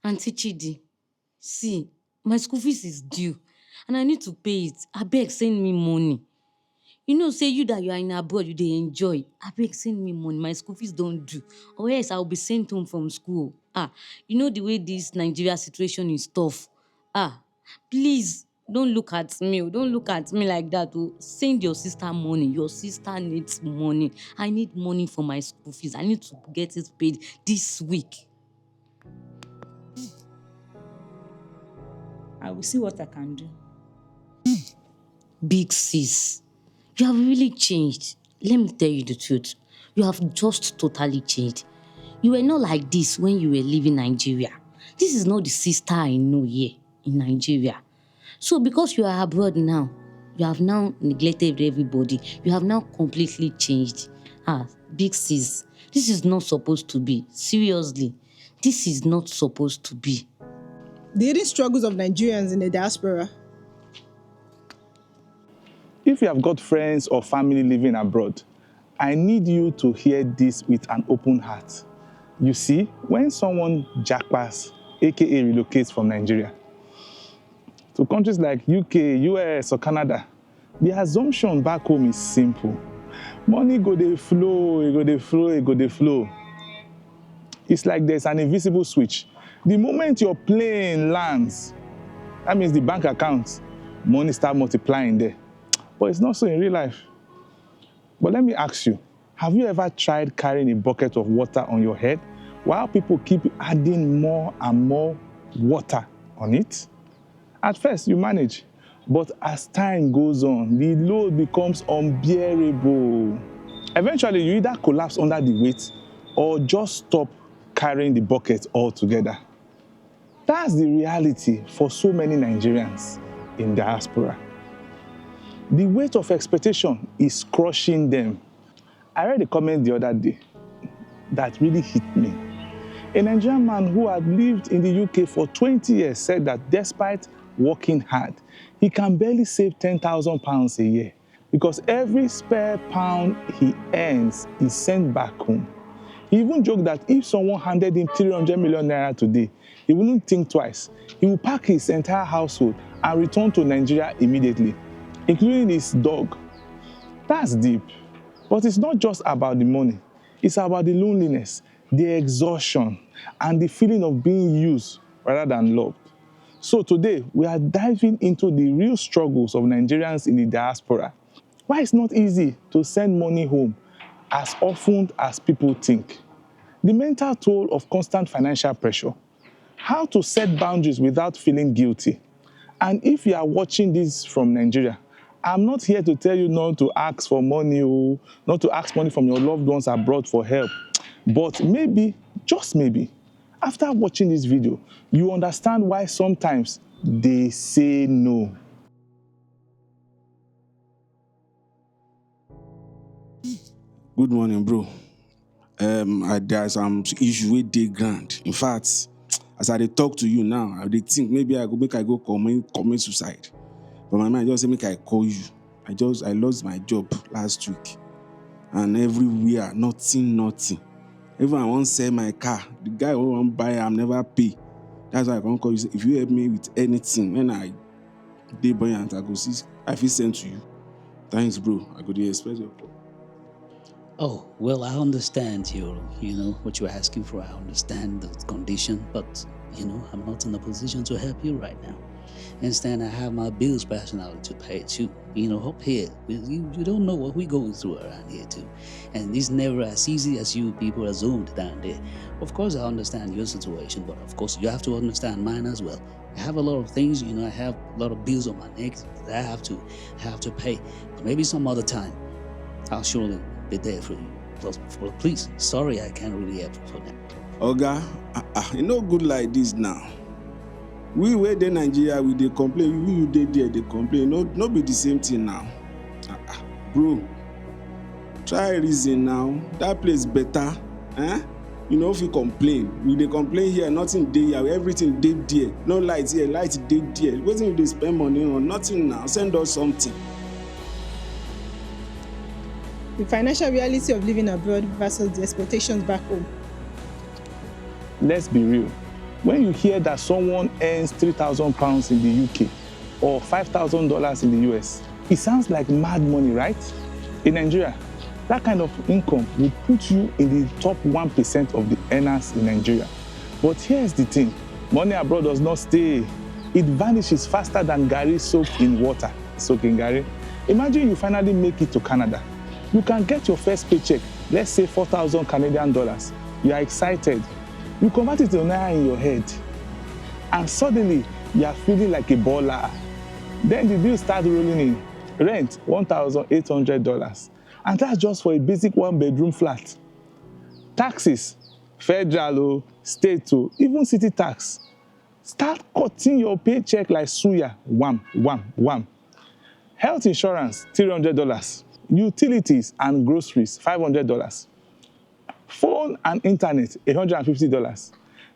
Auntie Chidi, see, my school fees is due and I need to pay it. Abeg, send me money. You know, say you that you are in abroad, you dey enjoy. Abeg, send me money. My school fees don't do. Or else I'll be sent home from school. You know the way this Nigeria situation is tough. Please, don't look at me. Don't look at me like that. Oh. Send your sister money. Your sister needs money. I need money for my school fees. I need to get it paid this week. I will see what I can do. Big sis, you have really changed. Let me tell you the truth. You have just totally changed. You were not like this when you were leaving Nigeria. This is not the sister I know here in Nigeria. So because you are abroad now, you have now neglected everybody. You have now completely changed. Big sis, this is not supposed to be. Seriously, this is not supposed to be. The hidden struggles of Nigerians in the diaspora. If you have got friends or family living abroad, I need you to hear this with an open heart. You see, when someone jackpass, aka relocates from Nigeria, to countries like UK, US, or Canada, the assumption back home is simple. Money go dey flow, e go dey flow, e go dey flow. It's like there's an invisible switch. The moment your plane lands, that means the bank account, money start multiplying there. But it's not so in real life. But let me ask you, have you ever tried carrying a bucket of water on your head while people keep adding more and more water on it? At first, you manage, but as time goes on, the load becomes unbearable. Eventually, you either collapse under the weight or just stop carrying the bucket altogether. That's the reality for so many Nigerians in diaspora. The weight of expectation is crushing them. I read a comment the other day that really hit me. A Nigerian man who had lived in the UK for 20 years said that despite working hard, he can barely save £10,000 a year because every spare pound he earns is sent back home. He even joked that if someone handed him 300 million naira today, he wouldn't think twice. He would pack his entire household and return to Nigeria immediately, including his dog. That's deep. But it's not just about the money. It's about the loneliness, the exhaustion, and the feeling of being used rather than loved. So today, we are diving into the real struggles of Nigerians in the diaspora. Why it's not easy to send money home as often as people think. The mental toll of constant financial pressure. How to set boundaries without feeling guilty. And if you are watching this from Nigeria, I'm not here to tell you not to ask for money or not to ask money from your loved ones abroad for help. But maybe, just maybe, after watching this video, you understand why sometimes they say no. Good morning, bro. There's some issue with the grant. In fact, as I dey talk to you now, I dey think maybe I go commit suicide. But my mind just say make I call you. I lost my job last week, and everywhere nothing. Even I want sell my car. The guy who want buy am never pay. That's why I can't call you. Say, if you help me with anything, when I dey buoyant, I go see. I feel send to you. Thanks, bro. I go dey expect your call. Oh, well, I understand what you're asking for. I understand the condition, but, I'm not in a position to help you right now. Instead, I have my bills personally to pay too. Up here, you don't know what we're going through around here too. And it's never as easy as you people assumed down there. Of course, I understand your situation, but of course, you have to understand mine as well. I have a lot of things, I have a lot of bills on my neck that I have to pay. But maybe some other time, I'll surely be there for you. Please, sorry I can't really help for that. Oga, e no good like this now. We wey dey Nigeria, we dey complain. You dey there, dey complain. No be the same thing now. Bro, try reason now. That place better. If you complain, we dey complain here, nothing dey here, everything dey there. No light here, light dey there. Wetin you dey spend money on? Nothing now. Send us something. The financial reality of living abroad versus the expectations back home. Let's be real. When you hear that someone earns £3,000 in the UK or $5,000 in the US, it sounds like mad money, right? In Nigeria, that kind of income would put you in the top 1% of the earners in Nigeria. But here's the thing, money abroad does not stay. It vanishes faster than Gary soaked in water. Soaking Gary. Imagine you finally make it to Canada. You can get your first paycheck, let's say 4,000 Canadian dollars. You are excited. You convert it to naira in your head. And suddenly, you are feeling like a baller. Then the bill starts rolling in. Rent, $1,800. And that's just for a basic one-bedroom flat. Taxes, federal, state, even city tax. Start cutting your paycheck like suya. Wham, wham, wham. Health insurance, $300. Utilities and groceries, $500. Phone and internet, $150.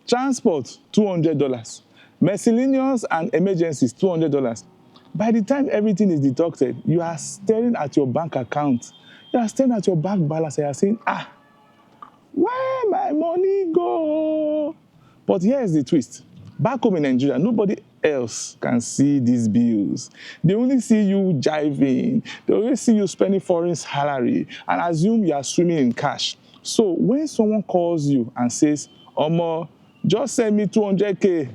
Transport, $200. Miscellaneous and emergencies, $200. By the time everything is deducted, you are staring at your bank account. You are staring at your bank balance and you are saying, where my money go? But here's the twist. Back home in Nigeria, nobody else can see these bills. They only see you jiving. They only see you spending foreign salary and assume you are swimming in cash. So when someone calls you and says, Omo, just send me 200K,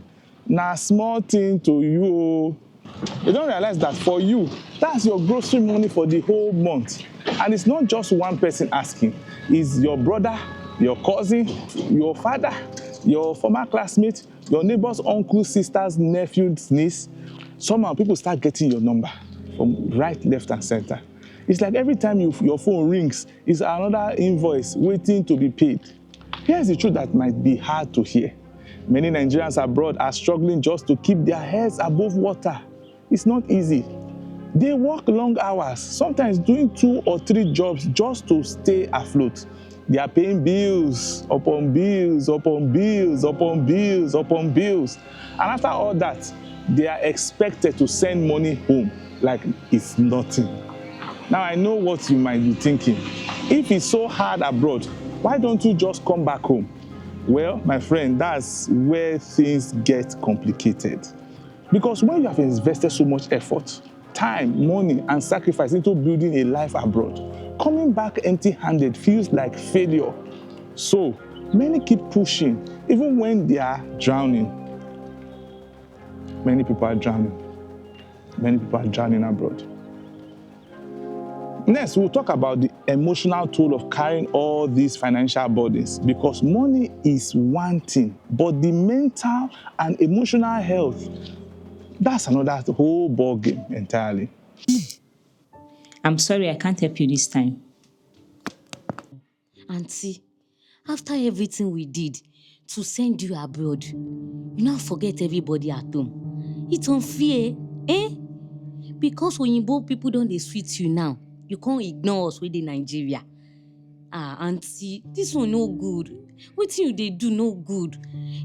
na small thing to you. You don't realize that for you, that's your grocery money for the whole month. And it's not just one person asking. It's your brother, your cousin, your father, your former classmate, your neighbor's uncle, sister's nephew's niece. Somehow people start getting your number from right, left, and center. It's like every time your phone rings, it's another invoice waiting to be paid. Here's the truth that might be hard to hear. Many Nigerians abroad are struggling just to keep their heads above water. It's not easy. They work long hours, sometimes doing 2 or 3 jobs just to stay afloat. They are paying bills upon bills, upon bills, upon bills, upon bills. And after all that, they are expected to send money home like it's nothing. Now, I know what you might be thinking. If it's so hard abroad, why don't you just come back home? Well, my friend, that's where things get complicated. Because when you have invested so much effort, time, money, and sacrifice into building a life abroad, coming back empty-handed feels like failure. So many keep pushing, even when they are drowning. Many people are drowning. Many people are drowning abroad. Next, we'll talk about the emotional toll of carrying all these financial burdens, because money is one thing, but the mental and emotional health, that's another whole ball game entirely. I'm sorry, I can't help you this time. Auntie, after everything we did to send you abroad, you now forget everybody at home. It's unfair, eh? Because Oyinbo people don dey sweet you now, you can't ignore us wey dey Nigeria. Auntie, this one no good. Wetin you dey do no good.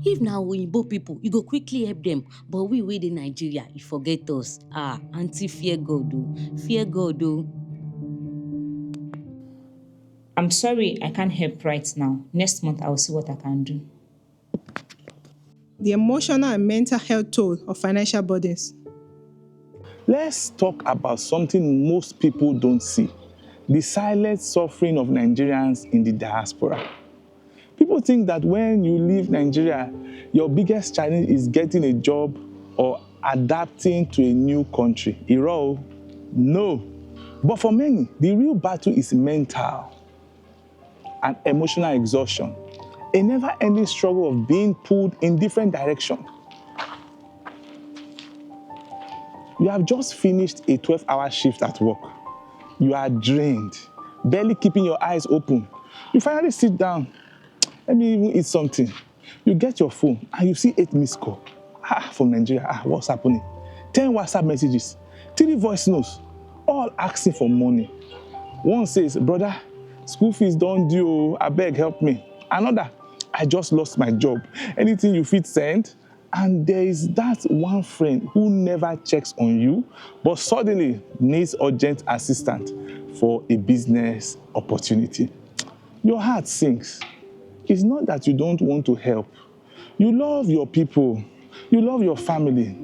If na Oyinbo people, you go quickly help them, but we wey dey Nigeria, you forget us. Auntie, fear God o, fear God o. I'm sorry, I can't help right now. Next month, I will see what I can do. The emotional and mental health toll of financial burdens. Let's talk about something most people don't see: the silent suffering of Nigerians in the diaspora. People think that when you leave Nigeria, your biggest challenge is getting a job or adapting to a new country. Iro, no. But for many, the real battle is mental and emotional exhaustion, a never-ending struggle of being pulled in different directions. You have just finished a 12-hour shift at work. You are drained, barely keeping your eyes open. You finally sit down. Let me even eat something. You get your phone and you see 8 missed calls. From Nigeria, what's happening? 10 WhatsApp messages, 3 voice notes, all asking for money. One says, brother, school fees don't due, abeg help me. Another, I just lost my job. Anything you fit send? And there is that one friend who never checks on you, but suddenly needs urgent assistance for a business opportunity. Your heart sinks. It's not that you don't want to help, You love your people. You love your family.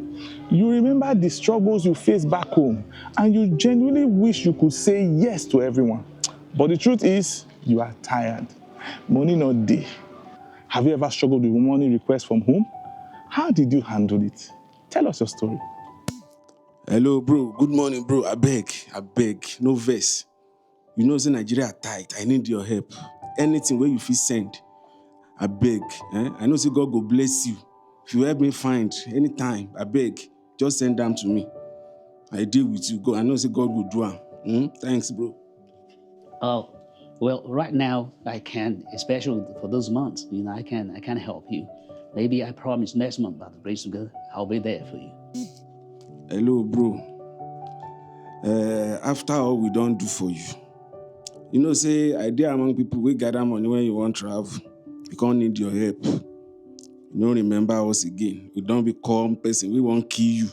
You remember the struggles you faced back home, and you genuinely wish you could say yes to everyone. But the truth is, you are tired. Money not there. Have you ever struggled with money requests from home? How did you handle it? Tell us your story. Hello, bro. Good morning, bro. I beg. No verse. You know, say Nigeria tight. I need your help. Anything where you feel send, I beg. I know say God go bless you. If you help me find anytime, I beg. Just send them to me. I deal with you. I know say God will do am. Thanks, bro. Oh, well, right now I can, especially for those months. I can help you. Maybe I promise next month, by the grace of God, I'll be there for you. Hello, bro. After all we don't do for you, you know, say I dey among people we gather money when you want travel. We can't need your help. You don't remember us again. We don't become person. We won't kill you.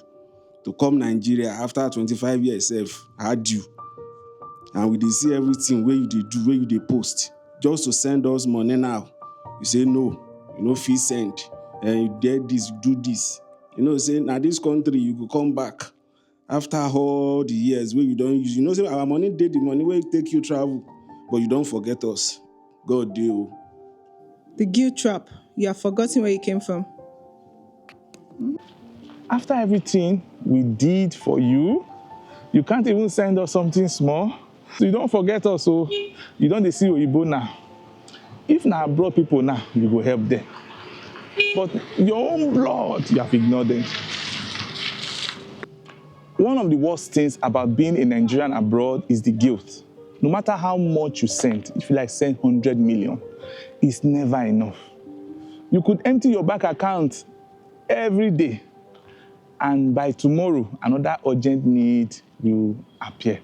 To come Nigeria after 25 years, had you. And we dey see everything where you dey do, where you dey post. Just to send us money now. You say no, you know, fee send. And you did this, you do this. You know, say now this country, you go come back. After all the years where you don't use, you know, say our money did the money where take you travel, but you don't forget us. God deal. The guilt trap. You have forgotten where you came from. After everything we did for you, you can't even send us something small. So you don't forget us, so you don't see Oyibo now. If na abroad people now, you go help them. But your own blood, you have ignored them. One of the worst things about being a Nigerian abroad is the guilt. No matter how much you send, if you send 100 million, it's never enough. You could empty your bank account every day, and by tomorrow, another urgent need will appear.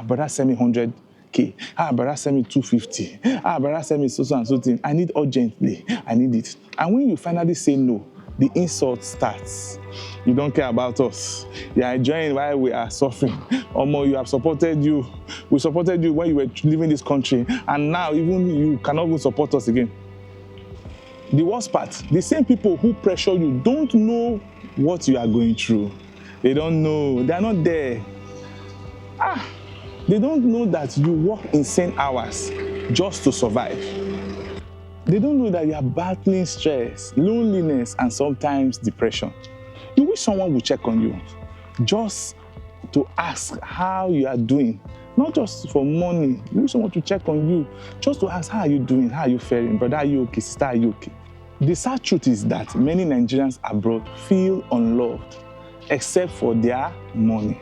Brother, send me 100K. Brother, send me 250. Brother, send me so and so thing. I need urgently. I need it. And when you finally say no, the insult starts. You don't care about us. You are enjoying while we are suffering. Omo, you have supported you. We supported you when you were leaving this country, and now even you cannot even support us again. The worst part, the same people who pressure you don't know what you are going through. They don't know. They are not there. They don't know that you work insane hours just to survive. They don't know that you are battling stress, loneliness, and sometimes depression. You wish someone would check on you just to ask how you are doing. Not just for money. You wish someone to check on you just to ask, how are you doing? How are you faring? Brother, are you okay? Sister, are you okay? The sad truth is that many Nigerians abroad feel unloved except for their money.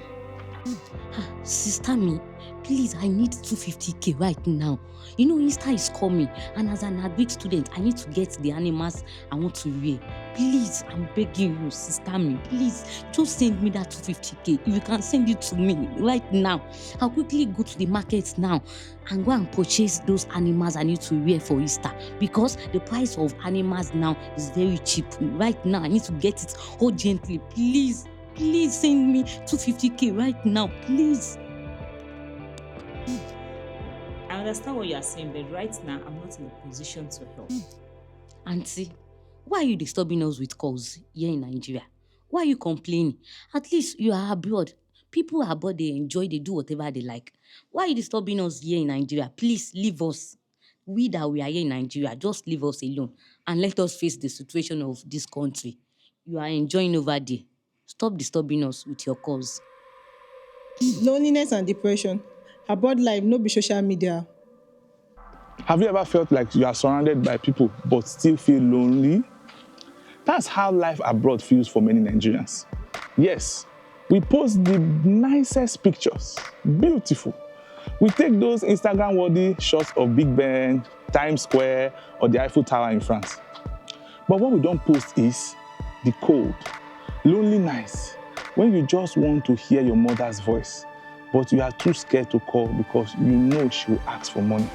Sister me, please, I need 250K right now. Easter is coming, and as an agric student, I need to get the animals I want to rear. Please, I'm begging you, sister me, please, just send me that 250K. If you can send it to me right now, I'll quickly go to the market now and go and purchase those animals I need to rear for Easter, because the price of animals now is very cheap. Right now, I need to get it urgently. Please send me 250K right now, please. I understand what you are saying, but right now I'm not in a position to help. Auntie, why are you disturbing us with calls here in Nigeria? Why are you complaining? At least you are abroad. People abroad, they enjoy, they do whatever they like. Why are you disturbing us here in Nigeria? Please leave us. We that we are here in Nigeria, just leave us alone and let us face the situation of this country. You are enjoying over there. Stop disturbing us with your calls. Loneliness and depression. Abroad life no be social media. Have you ever felt like you are surrounded by people but still feel lonely? That's how life abroad feels for many Nigerians. Yes, we post the nicest pictures, beautiful. We take those Instagram-worthy shots of Big Ben, Times Square, or the Eiffel Tower in France. But what we don't post is the cold, lonely nights when you just want to hear your mother's voice, but you are too scared to call because you know she will ask for money.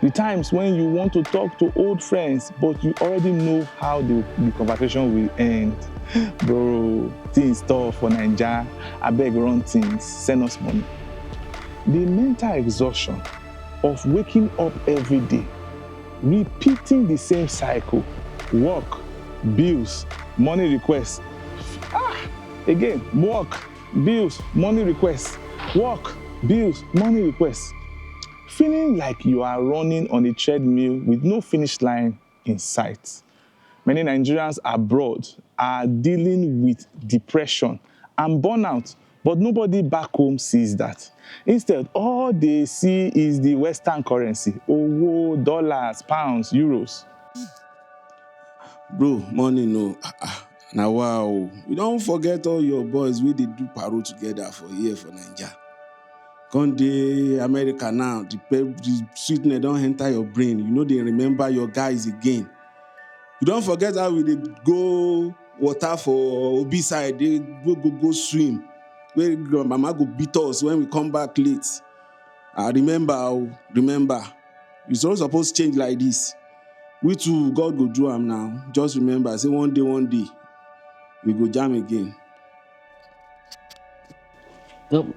The times when you want to talk to old friends, but you already know how the conversation will end. Bro, things tough for Naija. Abeg run things, send us money. The mental exhaustion of waking up every day, repeating the same cycle, work, bills, money requests. Again, work, bills, money requests. Work, bills, money requests. Feeling like you are running on a treadmill with no finish line in sight. Many Nigerians abroad are dealing with depression and burnout, but nobody back home sees that. Instead, all they see is the Western currency, owo, dollars, pounds, euros. Bro, money no. Now wow. You don't forget all your boys wey dey do paro together for here for Naija. Come dey America now, the sweetness don enter your brain. You know they remember your guys again. You don't forget how we dey go water for Obi side, they go swim. Where mama go beat us when we come back late. Remember. It's not supposed to change like this. We too, God go do am now. Just remember, say one day, we go jam again.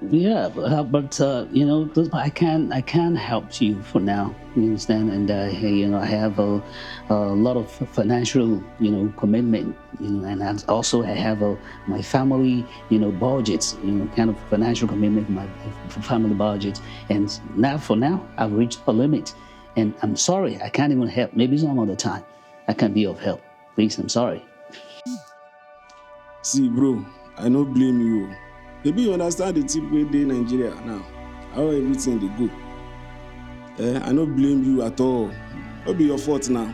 Yeah, I can't help you for now. You understand? And I have a lot of financial, commitment. And also I have my family, budgets. Kind of financial commitment, my family budget. And now, for now, I've reached a limit, and I'm sorry, I can't even help. Maybe some other time I can be of help. Please, I'm sorry. See, bro, I no blame you. Maybe you understand the tip wey dey Nigeria now, how everything dey go. I no blame you at all. No be your fault now.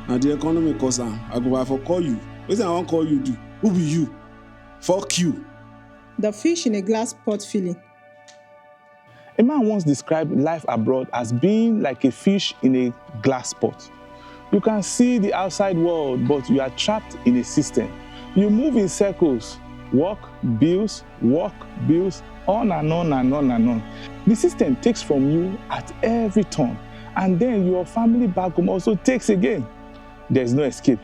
Na the economy cause am. I for call you. Wetin I wan call you do? Who be you? Fuck you. The fish in a glass pot feeling. A man once described life abroad as being like a fish in a glass pot. You can see the outside world, but you are trapped in a system. You move in circles, work, bills, on and on and on and on. The system takes from you at every turn, and then your family back home also takes again. There's no escape.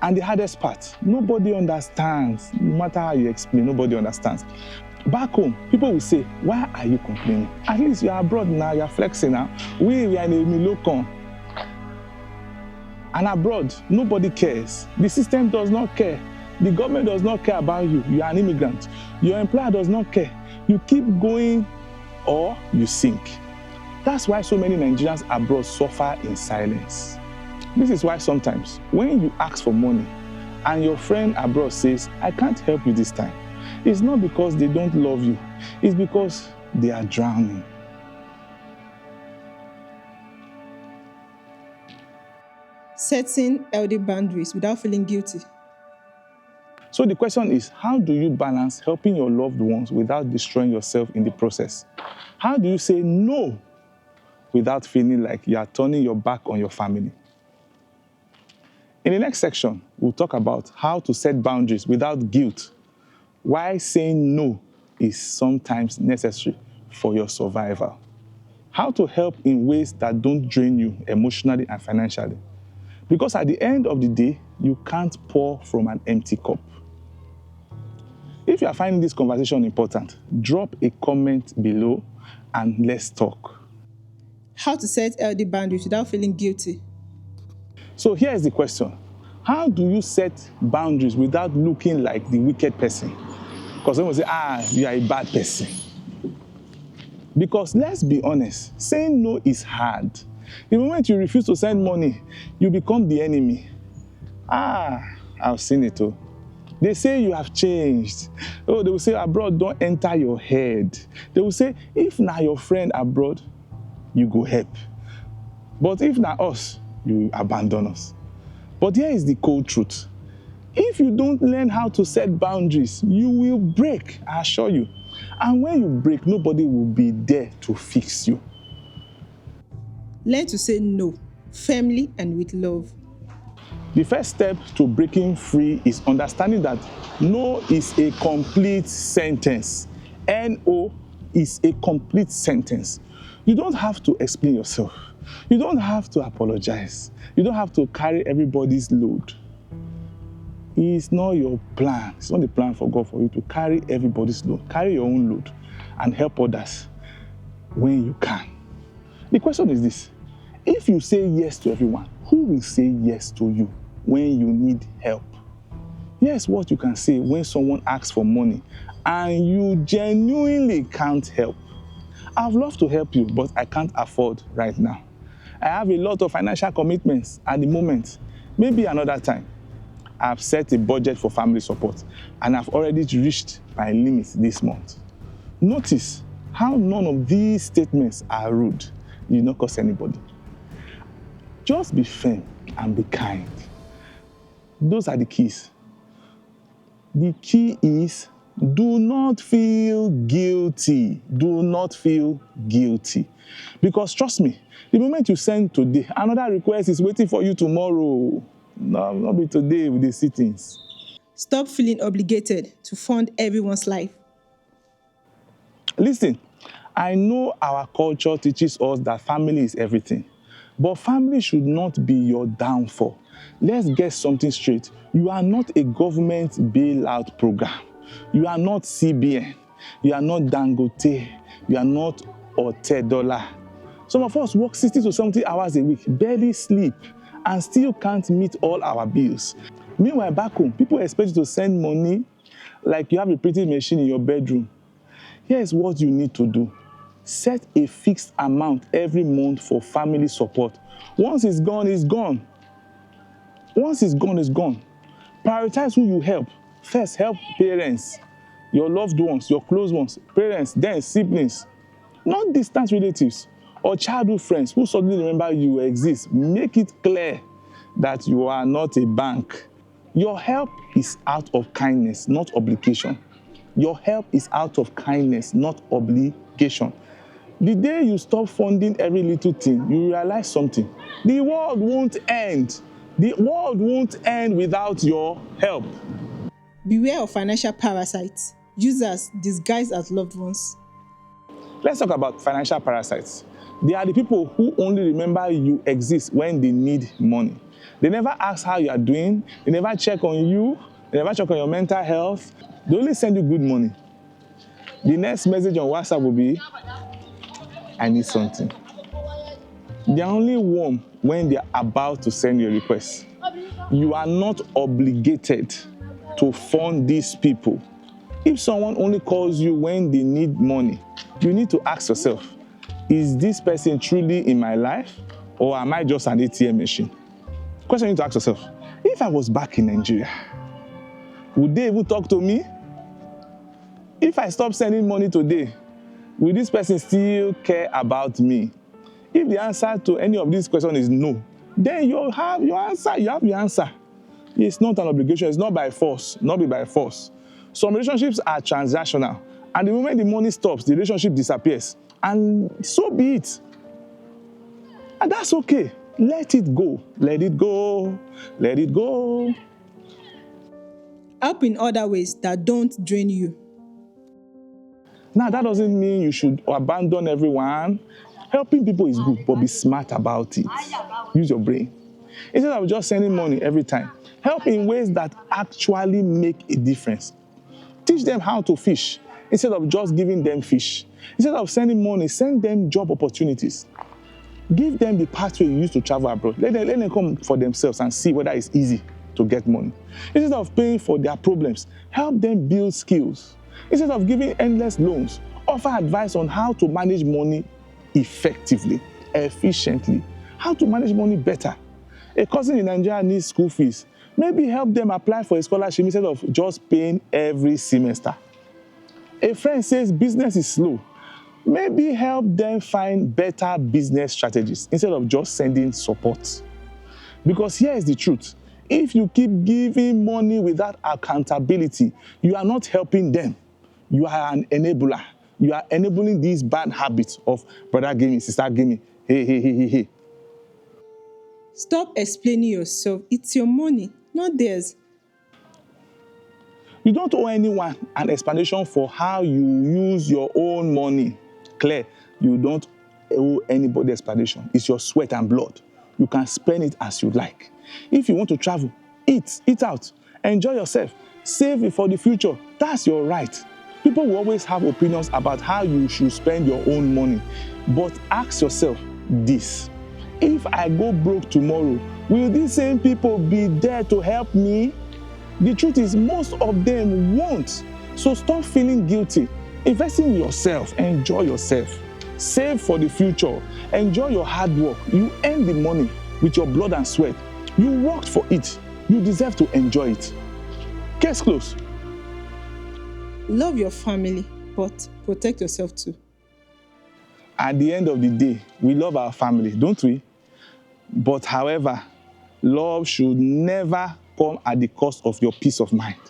And the hardest part, nobody understands. No matter how you explain, nobody understands. Back home, people will say, why are you complaining? At least you are abroad now, you are flexing now. We are in a milocon. And abroad, nobody cares. The system does not care. The government does not care about you. You are an immigrant. Your employer does not care. You keep going or you sink. That's why so many Nigerians abroad suffer in silence. This is why sometimes when you ask for money and your friend abroad says, I can't help you this time, it's not because they don't love you. It's because they are drowning. Setting healthy boundaries without feeling guilty. So the question is, how do you balance helping your loved ones without destroying yourself in the process? How do you say no without feeling like you are turning your back on your family? In the next section, we'll talk about how to set boundaries without guilt, why saying no is sometimes necessary for your survival, how to help in ways that don't drain you emotionally and financially. Because at the end of the day, you can't pour from an empty cup. If you are finding this conversation important, drop a comment below and let's talk. How to set healthy boundaries without feeling guilty. So here is the question. How do you set boundaries without looking like the wicked person? Because someone will say, you are a bad person. Because let's be honest, saying no is hard. The moment you refuse to send money, you become the enemy. I've seen it too. They say you have changed. They will say abroad don't enter your head. They will say, if na your friend abroad, you go help. But if na us, you abandon us. But here is the cold truth. If you don't learn how to set boundaries, you will break, I assure you. And when you break, nobody will be there to fix you. Learn to say no, firmly and with love. The first step to breaking free is understanding that no is a complete sentence. No is a complete sentence. You don't have to explain yourself. You don't have to apologize. You don't have to carry everybody's load. It's not your plan. It's not the plan for God for you to carry everybody's load. Carry your own load and help others when you can. The question is this. If you say yes to everyone, who will say yes to you when you need help. Here's what you can say when someone asks for money and you genuinely can't help. I'd love to help you, but I can't afford right now. I have a lot of financial commitments at the moment. Maybe another time. I've set a budget for family support and I've already reached my limit this month. Notice how none of these statements are rude. You did not cost anybody. Just be firm and be kind. Those are the keys. The key is do not feel guilty. Do not feel guilty. Because trust me, the moment you send today, another request is waiting for you tomorrow. No, not be today with the sittings. Stop feeling obligated to fund everyone's life. Listen, I know our culture teaches us that family is everything, but family should not be your downfall. Let's get something straight. You are not a government bailout program. You are not CBN. You are not Dangote. You are not Otedola. Some of us work 60 to 70 hours a week, barely sleep, and still can't meet all our bills. Meanwhile, back home, people expect you to send money like you have a printing machine in your bedroom. Here's what you need to do. Set a fixed amount every month for family support. Once it's gone, it's gone. Once it's gone, it's gone. Prioritize who you help. First, help parents, your loved ones, your close ones, parents, then siblings. Not distant relatives or childhood friends who suddenly remember you exist. Make it clear that you are not a bank. Your help is out of kindness, not obligation. Your help is out of kindness, not obligation. The day you stop funding every little thing, you realize something. The world won't end. The world won't end without your help. Beware of financial parasites, users disguised as loved ones. Let's talk about financial parasites. They are the people who only remember you exist when they need money. They never ask how you are doing. They never check on you. They never check on your mental health. They only send you good money. The next message on WhatsApp will be, I need something. They are only warm when they are about to send you a request. You are not obligated to fund these people. If someone only calls you when they need money, you need to ask yourself, is this person truly in my life or am I just an ATM machine? Question you need to ask yourself, if I was back in Nigeria, would they even talk to me? If I stop sending money today, will this person still care about me? If the answer to any of these questions is no, then you have your answer. You have your answer. It's not an obligation. It's not by force. Not be by force. Some relationships are transactional. And the moment the money stops, the relationship disappears. And so be it. And that's okay. Let it go. Let it go. Let it go. Help in other ways that don't drain you. Now, that doesn't mean you should abandon everyone. Helping people is good, but be smart about it. Use your brain. Instead of just sending money every time, help in ways that actually make a difference. Teach them how to fish instead of just giving them fish. Instead of sending money, send them job opportunities. Give them the pathway you use to travel abroad. Let them come for themselves and see whether it's easy to get money. Instead of paying for their problems, help them build skills. Instead of giving endless loans, offer advice on how to manage money effectively, efficiently, how to manage money better. A cousin in Nigeria needs school fees. Maybe help them apply for a scholarship instead of just paying every semester. A friend says business is slow. Maybe help them find better business strategies instead of just sending support. Because here is the truth. If you keep giving money without accountability, you are not helping them. You are an enabler. You are enabling these bad habits of brother give me, sister give me, hey. Stop explaining yourself. It's your money, not theirs. You don't owe anyone an explanation for how you use your own money. Clear, you don't owe anybody explanation. It's your sweat and blood. You can spend it as you like. If you want to travel, eat out, enjoy yourself, save it for the future. That's your right. People will always have opinions about how you should spend your own money. But ask yourself this. If I go broke tomorrow, Will these same people be there to help me? The truth is, most of them won't. So stop feeling guilty. Invest in yourself. Enjoy yourself. Save for the future. Enjoy your hard work. You earn the money with your blood and sweat. You worked for it. You deserve to enjoy it. Case closed. Love your family, but protect yourself too. At the end of the day, we love our family, don't we? But however, love should never come at the cost of your peace of mind,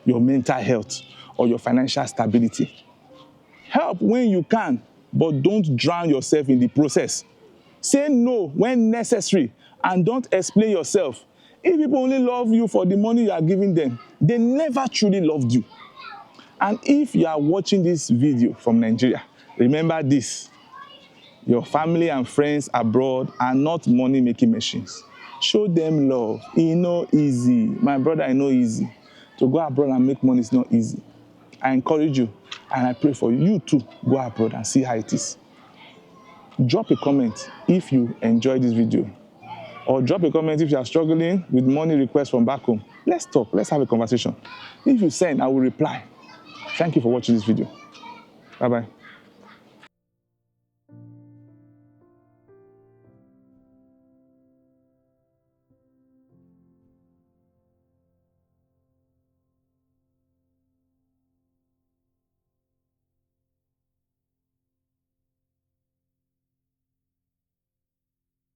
your mental health, or your financial stability. Help when you can, but don't drown yourself in the process. Say no when necessary, and don't explain yourself. If people only love you for the money you are giving them, they never truly loved you. And if you are watching this video from Nigeria, remember this: your family and friends abroad are not money-making machines. Show them love. It's not easy. My brother, it's not easy. To go abroad and make money is not easy. I encourage you, and I pray for you. You too, go abroad and see how it is. Drop a comment if you enjoyed this video. Or drop a comment if you are struggling with money requests from back home. Let's talk. Let's have a conversation. If you send, I will reply. Thank you for watching this video. Bye-bye.